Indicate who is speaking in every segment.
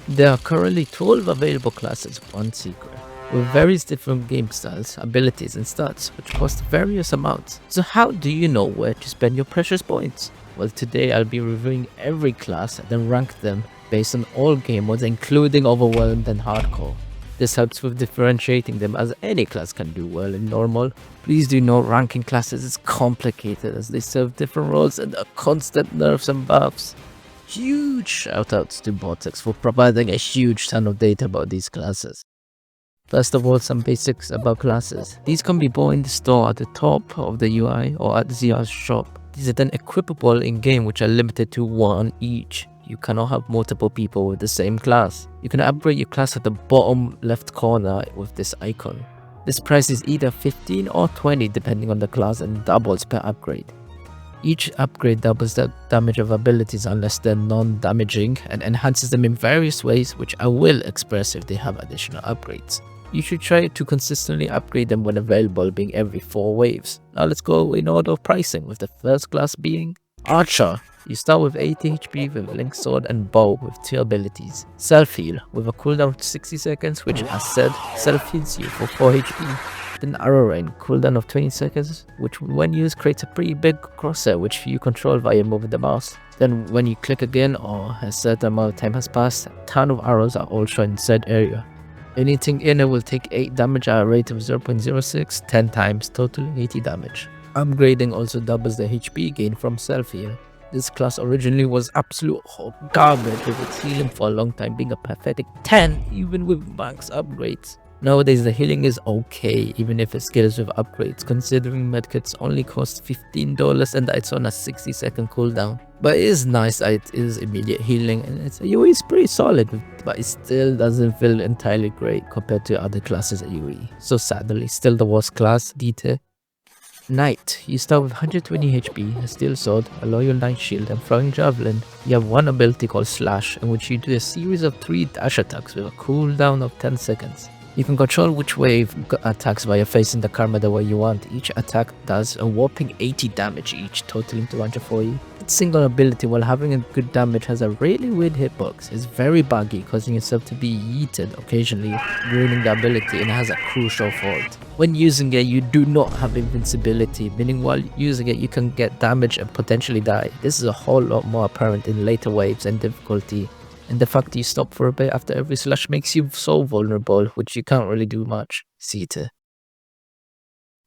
Speaker 1: There are currently 12 available classes, one secret, with various different game styles, abilities and stats, which cost various amounts. So how do you know where to spend your precious points? Well, today I'll be reviewing every class and then rank them based on all game modes, including Overwhelmed and Hardcore. This helps with differentiating them, as any class can do well in normal. Please do note ranking classes is complicated as they serve different roles and are constant nerfs and buffs. Huge shoutouts to bautex for providing a huge ton of data about these classes. First of all, some basics about classes. These can be bought in the store at the top of the UI or at ZR's shop. These are then equipable in game, which are limited to one each. You cannot have multiple people with the same class. You can upgrade your class at the bottom left corner with this icon. This price is either 15 or 20 depending on the class and doubles per upgrade. Each upgrade doubles the damage of abilities unless they're non-damaging and enhances them in various ways, which I will express if they have additional upgrades. You should try to consistently upgrade them when available, being every 4 waves. Now let's go in order of pricing, with the first class being Archer. You start with 80 HP with Link Sword and Bow with 2 abilities. Self-heal with a cooldown of 60 seconds, which as said, self-heals you for 4 HP. Then Arrow Rain, cooldown of 20 seconds, which when used creates a pretty big crosshair which you control via moving the mouse. Then when you click again or a certain amount of time has passed, a ton of arrows are all shown in said area. Anything in it will take 8 damage at a rate of 0.06, 10 times, totaling 80 damage. Upgrading also doubles the HP gain from self-heal. This class originally was absolute hot garbage, with its healing for a long time being a pathetic 10 even with max upgrades. Nowadays the healing is okay even if it scales with upgrades, considering medkits only cost $15 and it's on a 60-second cooldown. But it is nice that it is immediate healing and its UE is pretty solid, but it still doesn't feel entirely great compared to other classes at UE. So sadly, still the worst class, Dite. Knight. You start with 120 HP, a steel sword, a loyal knight shield and throwing javelin. You have one ability called Slash, in which you do a series of 3 dash attacks with a cooldown of 10 seconds. You can control which wave attacks via facing the camera the way you want. Each attack does a whopping 80 damage each, totaling 240. Its single ability, while having a good damage, has a really weird hitbox. It's very buggy, causing yourself to be yeeted occasionally, ruining the ability, and has a crucial fault. When using it, you do not have invincibility, meaning while using it you can get damage and potentially die. This is a whole lot more apparent in later waves and difficulty. And the fact you stop for a bit after every slash makes you so vulnerable, which you can't really do much. Sita.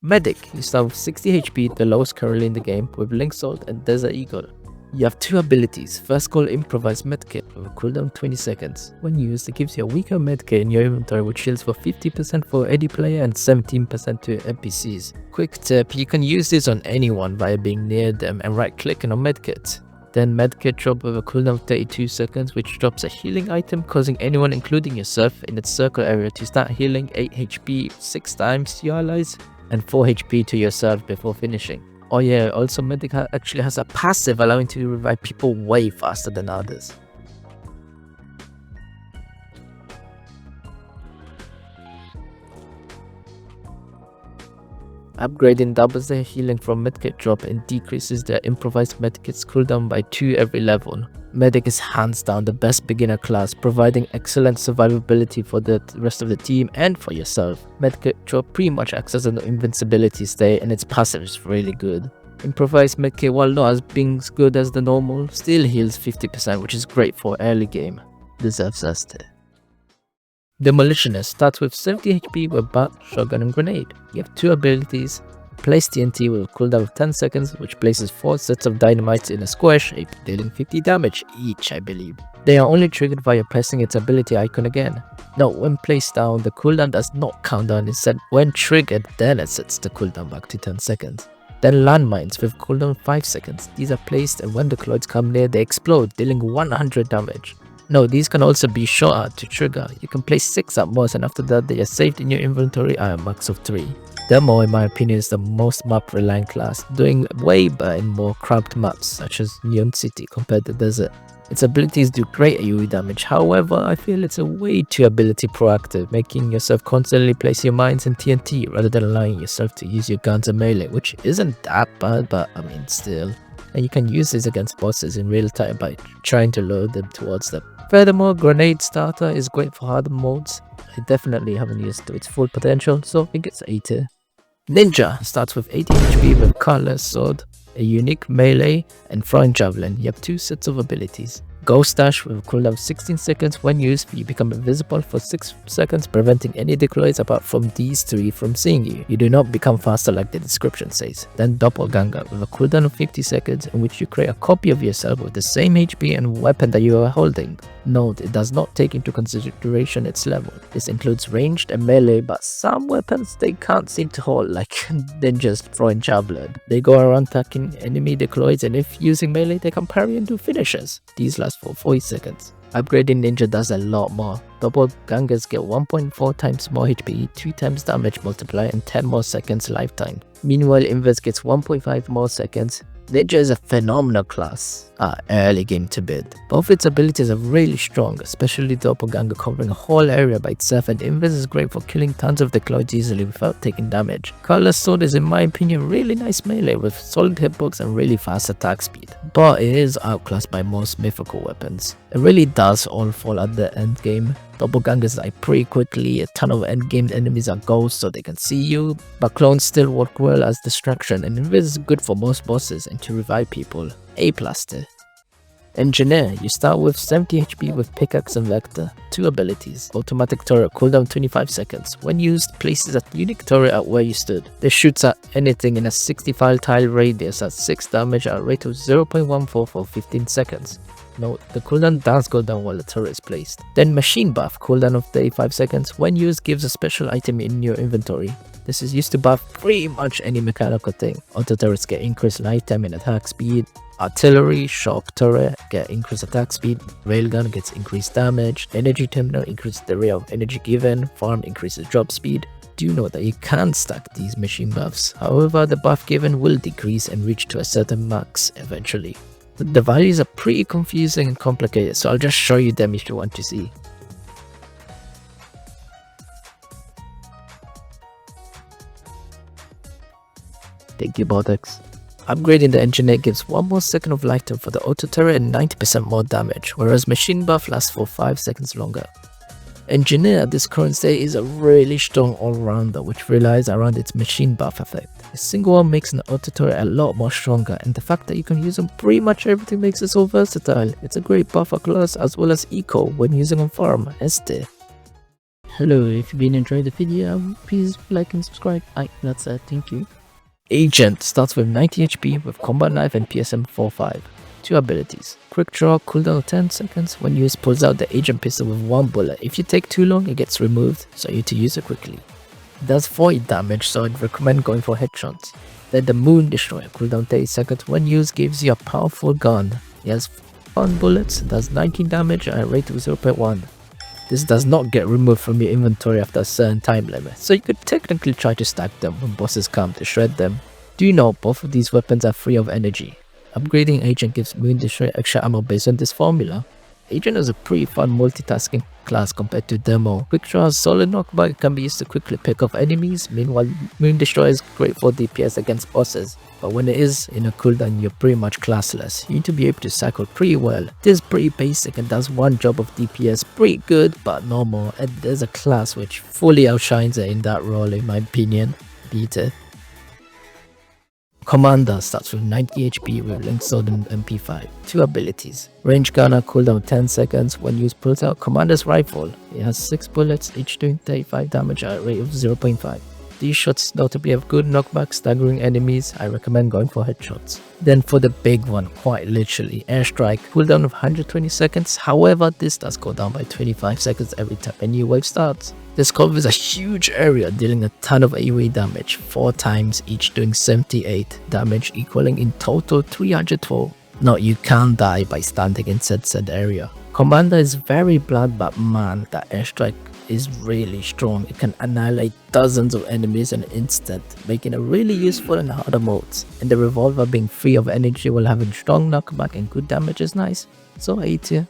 Speaker 1: Medic. You start with 60 HP, the lowest currently in the game, with Link Sword and Desert Eagle. You have 2 abilities. First called Improvised Medkit with a cooldown of 20 seconds. When used, it gives you a weaker medkit in your inventory which heals for 50% for any player and 17% to NPCs. Quick tip, you can use this on anyone via being near them and right clicking on medkit. Then medkit drop with a cooldown of 32 seconds, which drops a healing item, causing anyone including yourself in its circle area to start healing 8 HP 6 times to your allies and 4 HP to yourself before finishing. Oh yeah, also medic actually has a passive allowing to revive people way faster than others. Upgrading doubles their healing from medkit drop and decreases their improvised medkit's cooldown by 2 every level. Medic is hands down the best beginner class, providing excellent survivability for the rest of the team and for yourself. Medkit drop pretty much acts as an invincibility stay and its passive is really good. Improvised medkit, while not as being as good as the normal, still heals 50%, which is great for early game. Deserves us to. Demolitionist starts with 70 HP with bat, shotgun and grenade. You have 2 abilities. Place TNT with a cooldown of 10 seconds, which places 4 sets of dynamites in a square shape, dealing 50 damage each, I believe. They are only triggered via pressing its ability icon again. Note, when placed down, the cooldown does not count down, instead when triggered, then it sets the cooldown back to 10 seconds. Then landmines with cooldown 5 seconds. These are placed and when the decloids come near, they explode, dealing 100 damage. No, these can also be shot at to trigger. You can place 6 at most and after that they are saved in your inventory at a max of 3. Demo, in my opinion, is the most map reliant class, doing way better in more cramped maps such as Neon City compared to Desert. Its abilities do great AoE damage, however I feel it's a way too ability proactive, making yourself constantly place your mines and TNT rather than allowing yourself to use your guns and melee, which isn't that bad, but I mean still. And you can use this against bosses in real time by trying to lure them towards them. Furthermore, Grenade Starter is great for harder modes. I definitely haven't used to its full potential, so it gets A tier. Ninja starts with 80 HP with Colorless Sword, a unique melee, and Throwing Javelin. You have 2 sets of abilities. Ghost Dash with a cooldown of 16 seconds. When used, you become invisible for 6 seconds, preventing any Decloids apart from these 3 from seeing you. You do not become faster like the description says. Then Doppelganger with a cooldown of 50 seconds, in which you create a copy of yourself with the same HP and weapon that you are holding. Note, it does not take into consideration its level. This includes ranged and melee, but some weapons they can't seem to hold, like Ninja's Throwing Javelin. They go around attacking enemy Decloids, and if using melee, they can parry and do finishes. These last for 40 seconds. Upgrading Ninja does a lot more. Doppelgangers get 1.4 times more HP, 2 times damage multiplier, and 10 more seconds lifetime. Meanwhile, Inverse gets 1.5 more seconds. Ninja is a phenomenal class. Early game to bid. Both its abilities are really strong, especially Doppelganger covering a whole area by itself, and Invis is great for killing tons of Decloids easily without taking damage. Colorless Sword is in my opinion really nice melee with solid hitbox and really fast attack speed, but it is outclassed by most mythical weapons. It really does all fall at the end game. Doppelgangers die pretty quickly, a ton of endgame enemies are ghosts so they can see you, but clones still work well as distraction, and Invis is good for most bosses and to revive people. A+. Engineer, you start with 70 HP with Pickaxe and Vector. 2 abilities. Automatic turret, cooldown 25 seconds. When used, places a unique turret at where you stood. This shoots at anything in a 65 tile radius at 6 damage at a rate of 0.14 for 15 seconds. Note, the cooldown does go down while the turret is placed. Then Machine Buff, cooldown of 35 seconds. When used, gives a special item in your inventory. This is used to buff pretty much any mechanical thing. Auto turrets get increased lifetime and attack speed. Artillery, sharp turret get increased attack speed. Railgun gets increased damage. Energy terminal increases the rate of energy given. Farm increases drop speed. Do note that you can stack these machine buffs. However, the buff given will decrease and reach to a certain max eventually. The values are pretty confusing and complicated, so I'll just show you them if you want to see. Thank you, bautex. Upgrading the Engineer gives 1 more second of lifetime for the auto turret and 90% more damage, whereas Machine Buff lasts for 5 seconds longer. Engineer at this current state is a really strong all-rounder which relies around its Machine Buff effect. A single one makes an auto turret a lot more stronger, and the fact that you can use on pretty much everything makes it so versatile. It's a great buffer class as well as eco when using on farm, S-tier.
Speaker 2: Hello, if you've been enjoying the video, please like and subscribe. That's it, thank you.
Speaker 1: Agent starts with 90 HP with Combat Knife and PSM 4.5. 2 abilities. Quick Draw, cooldown of 10 seconds. When used, pulls out the Agent pistol with 1 bullet. If you take too long, it gets removed, so you need to use it quickly. It does 40 damage, so I'd recommend going for headshots. Then the Moon Destroyer, cooldown 30 seconds. When used, gives you a powerful gun. It has 1 bullets, does 19 damage at a rate of 0.1. This does not get removed from your inventory after a certain time limit, so you could technically try to stack them when bosses come to shred them. Do note, both of these weapons are free of energy. Upgrading Agent gives Moon Destroyer extra ammo based on this formula. Agent is a pretty fun multitasking class compared to Demo. Quick Draw has solid knockback, can be used to quickly pick off enemies. Meanwhile, Moon Destroyer is great for DPS against bosses, but when it is in a cooldown, you're pretty much classless. You need to be able to cycle pretty well. This is pretty basic and does one job of DPS pretty good, but normal, and there's a class which fully outshines it in that role in my opinion. Beat it. Commander starts with 90 HP with Link Sword and MP5. 2 abilities. Range Gunner, cooldown 10 seconds. When used, pulls out Commander's Rifle. It has 6 bullets, each doing 35 damage at a rate of 0.5. These shots notably have good knockback, staggering enemies. I recommend going for headshots. Then for the big one, quite literally, Airstrike, cooldown of 120 seconds. However, this does go down by 25 seconds every time a new wave starts. This covers a huge area, dealing a ton of AoE damage, 4 times, each doing 78 damage, equaling in total 312. No, you can't die by standing in said area. Commander is very blunt, but man, that airstrike is really strong. It can annihilate dozens of enemies in an instant, making it really useful in harder modes. And the revolver being free of energy while having strong knockback and good damage is nice, so A tier.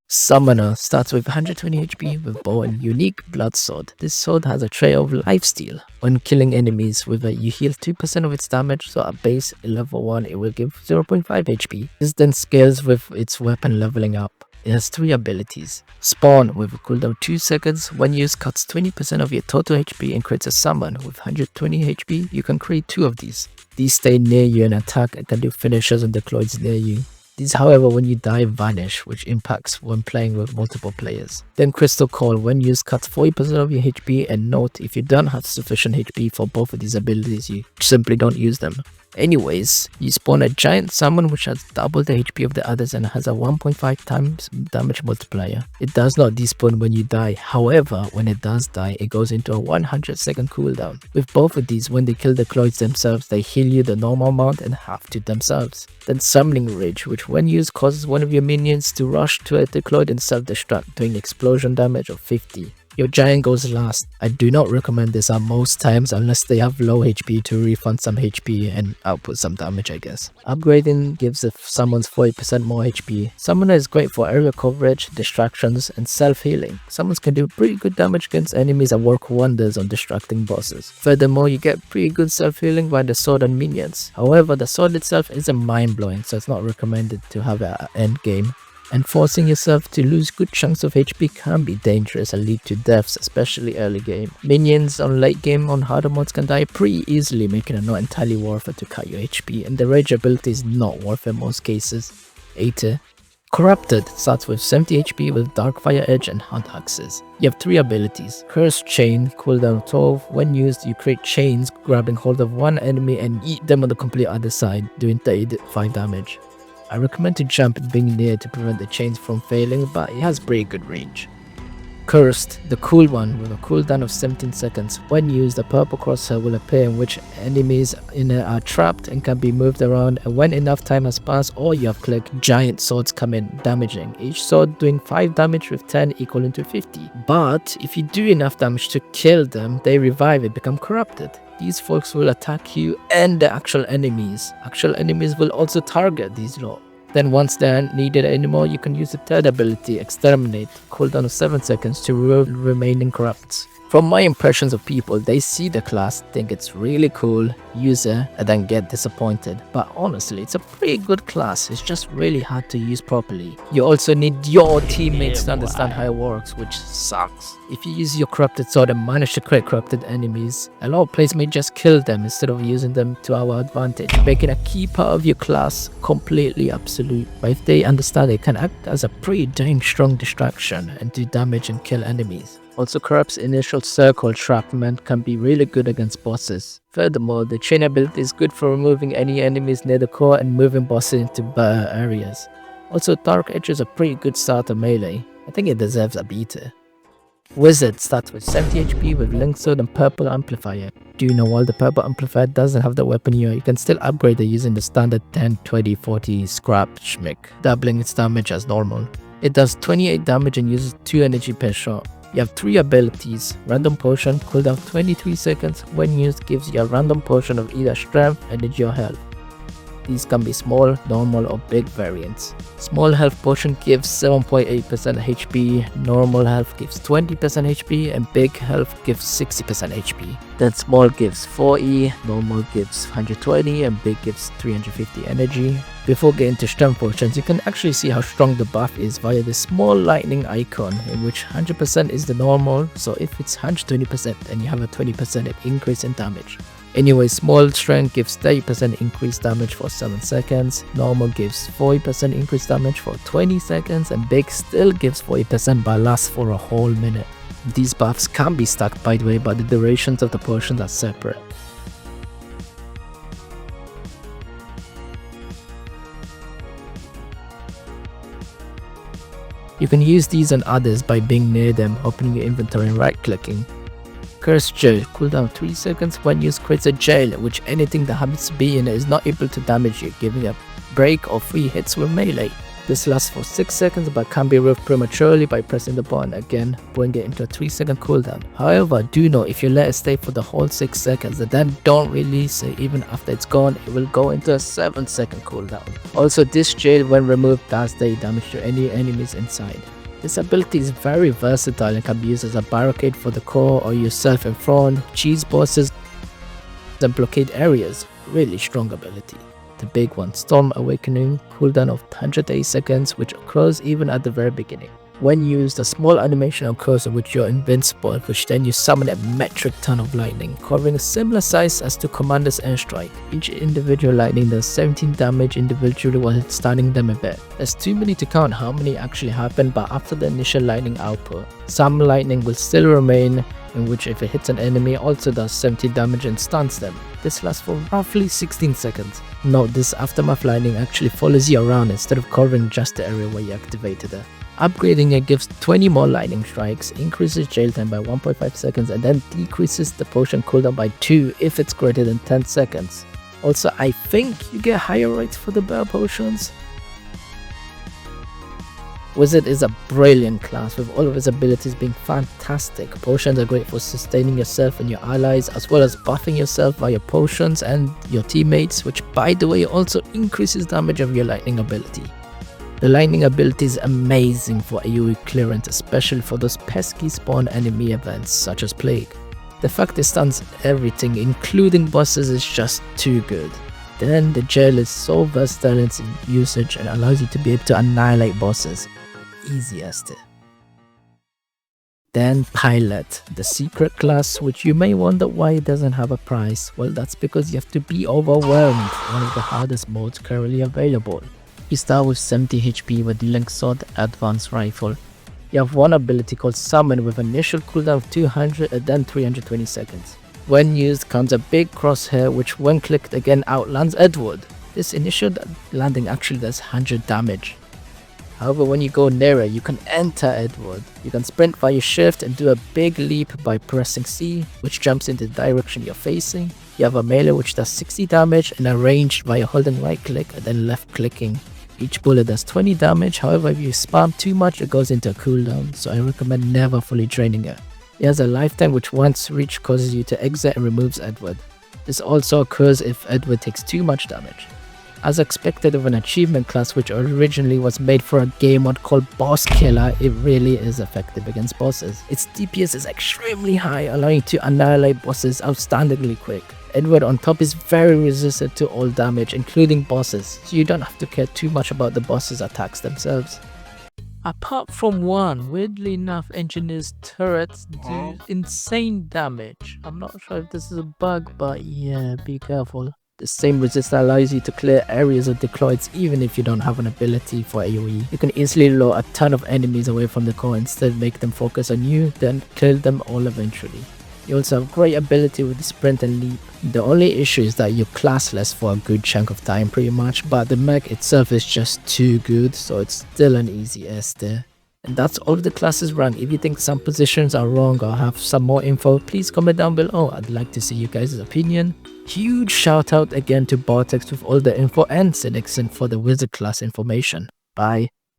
Speaker 1: Summoner starts with 120 HP with bow and unique blood sword. This sword has a trait of lifesteal. When killing enemies with it, you heal 2% of its damage, so at base level 1 it will give 0.5 HP. This then scales with its weapon leveling up. It has 3 abilities. Spawn with a cooldown of 2 seconds. When used, cuts 20% of your total HP and creates a summon with 120 HP. You can create 2 of these. These stay near you and attack and can do finishers and decloids near you. These, however, when you die, vanish, which impacts when playing with multiple players. Then Crystal Call, when used, cuts 40% of your HP, and note, if you don't have sufficient HP for both of these abilities, you simply don't use them. Anyways, you spawn a giant summon which has double the HP of the others and has a 1.5 times damage multiplier. It does not despawn when you die, however, when it does die, it goes into a 100-second cooldown. With both of these, when they kill the Decloids themselves, they heal you the normal amount and half to themselves. Then Summoning Ridge, which when used causes one of your minions to rush to a Decloid and self-destruct, doing explosion damage of 50. Your giant goes last. I do not recommend this at most times unless they have low HP to refund some HP and output some damage, I guess. Upgrading gives the summons 40% more HP. Summoner is great for area coverage, distractions, and self-healing. Summons can do pretty good damage against enemies and work wonders on distracting bosses. Furthermore, you get pretty good self-healing by the sword and minions. However, the sword itself isn't mind-blowing, so it's not recommended to have an end game. And forcing yourself to lose good chunks of HP can be dangerous and lead to deaths, especially early game. Minions on late game on harder mods can die pretty easily, making it not entirely worth it to cut your HP, and the rage ability is not worth it in most cases. 8. Corrupted starts with 70 HP with Darkfire Edge and Hunt Axes. You have 3 abilities. Cursed Chain, cooldown 12. When used, you create chains, grabbing hold of one enemy and eat them on the complete other side, doing 35 damage. I recommend to jump and being near to prevent the chains from failing, but it has pretty good range. Cursed, the cool one with a cooldown of 17 seconds. When used, a purple crosshair will appear in which enemies in it are trapped and can be moved around, and when enough time has passed or you have clicked, giant swords come in, damaging. Each sword doing 5 damage with 10 equaling to 50. But if you do enough damage to kill them, they revive and become corrupted. These folks will attack you and the actual enemies. Actual enemies will also target these lot. Then once they aren't needed anymore, you can use the third ability, Exterminate, cooldown of 7 seconds to remove remaining corrupts. From my impressions of people, they see the class, think it's really cool, use it, and then get disappointed. But honestly, it's a pretty good class, it's just really hard to use properly. You also need your teammates to understand how it works, which sucks. If you use your corrupted sword and manage to create corrupted enemies, a lot of players may just kill them instead of using them to our advantage, making a key part of your class completely absolute. But if they understand, it can act as a pretty dang strong distraction and do damage and kill enemies. Also, Corrupt's initial circle trapment can be really good against bosses. Furthermore, the chain ability is good for removing any enemies near the core and moving bosses into better areas. Also, Dark Edge is a pretty good starter melee. I think it deserves a beta. Wizard starts with 70 HP with Link Sword and Purple Amplifier. Do you know while the Purple Amplifier doesn't have the weapon here, you can still upgrade it using the standard 10, 20, 40 scrap schmick, doubling its damage as normal. It does 28 damage and uses 2 energy per shot. You have 3 abilities. Random Potion, cooldown 23 seconds. When used, gives you a random potion of either strength, energy or health. These can be small, normal or big variants. Small health potion gives 7.8% HP, normal health gives 20% HP, and big health gives 60% HP. Then small gives 40, normal gives 120, and big gives 350 energy. Before getting to strength potions, you can actually see how strong the buff is via the small lightning icon, in which 100% is the normal, so if it's 120% then you have a 20% increase in damage. Anyway, small strength gives 30% increased damage for 7 seconds, normal gives 40% increased damage for 20 seconds, and big still gives 40% but lasts for a whole minute. These buffs can be stacked by the way, but the durations of the potions are separate. You can use these and others by being near them, opening your inventory and right clicking. Cursed Jail, cooldown 3 seconds. When used, creates a jail which anything that happens to be in it is not able to damage you, giving a break or free hits with melee. This lasts for 6 seconds but can be removed prematurely by pressing the button again, putting it into a 3-second cooldown. However, do know if you let it stay for the whole 6 seconds and then don't release it even after it's gone, it will go into a 7-second cooldown. Also, this jail when removed does daily damage to any enemies inside. This ability is very versatile and can be used as a barricade for the core or yourself in front, cheese bosses and blockade areas. Really strong ability. The big one, Storm Awakening, cooldown of 180 seconds, which occurs even at the very beginning. When used, a small animation occurs in which you're invincible, which then you summon a metric ton of lightning, covering a similar size as to Commander's airstrike. Each individual lightning does 17 damage individually while stunning them a bit. There's too many to count how many actually happen, but after the initial lightning output, some lightning will still remain, in which if it hits an enemy also does 70 damage and stuns them. This lasts for roughly 16 seconds. Note, this aftermath lightning actually follows you around instead of covering just the area where you activated it. Upgrading it gives 20 more lightning strikes, increases jail time by 1.5 seconds, and then decreases the potion cooldown by 2 if it's greater than 10 seconds. Also, I think you get higher rates for the bell potions. Wizard is a brilliant class with all of its abilities being fantastic. Potions are great for sustaining yourself and your allies, as well as buffing yourself via potions and your teammates, which by the way also increases damage of your lightning ability. The lightning ability is amazing for AoE clearance, especially for those pesky spawn enemy events such as Plague. The fact it stuns everything, including bosses, is just too good. Then the gel is so versatile in its usage and allows you to be able to annihilate bosses. Easiest. Then Pilot, the secret class, which you may wonder why it doesn't have a price. Well, that's because you have to be overwhelmed, one of the hardest modes currently available. You start with 70 HP with the Link Sword Advanced Rifle. You have one ability called Summon with initial cooldown of 200 and then 320 seconds. When used comes a big crosshair which when clicked again outlands Edward. This initial landing actually does 100 damage. However, when you go nearer, you can enter Edward. You can sprint via shift and do a big leap by pressing C, which jumps in the direction you're facing. You have a melee which does 60 damage and a ranged via holding right click and then left clicking. Each bullet does 20 damage, however if you spam too much it goes into a cooldown, so I recommend never fully draining it. It has a lifetime which once reached causes you to exit and removes Edward. This also occurs if Edward takes too much damage. As expected of an achievement class which originally was made for a game mode called Boss Killer, it really is effective against bosses. Its DPS is extremely high, allowing you to annihilate bosses outstandingly quick. Edward on top is very resistant to all damage, including bosses, so you don't have to care too much about the bosses' attacks themselves. Apart from one, weirdly enough, engineers' turrets do insane damage. I'm not sure if this is a bug, but yeah, be careful. The same resist allows you to clear areas of Decloids even if you don't have an ability for AoE. You can easily lure a ton of enemies away from the core, instead make them focus on you, then kill them all eventually. You also have great ability with the sprint and leap. The only issue is that you're classless for a good chunk of time pretty much, but the mech itself is just too good, so it's still an easy S there. And that's all of the classes ranked. If you think some positions are wrong or have some more info, please comment down below. I'd like to see you guys' opinion. Huge shout out again to bautex with all the info and synxin for the wizard class information. Bye.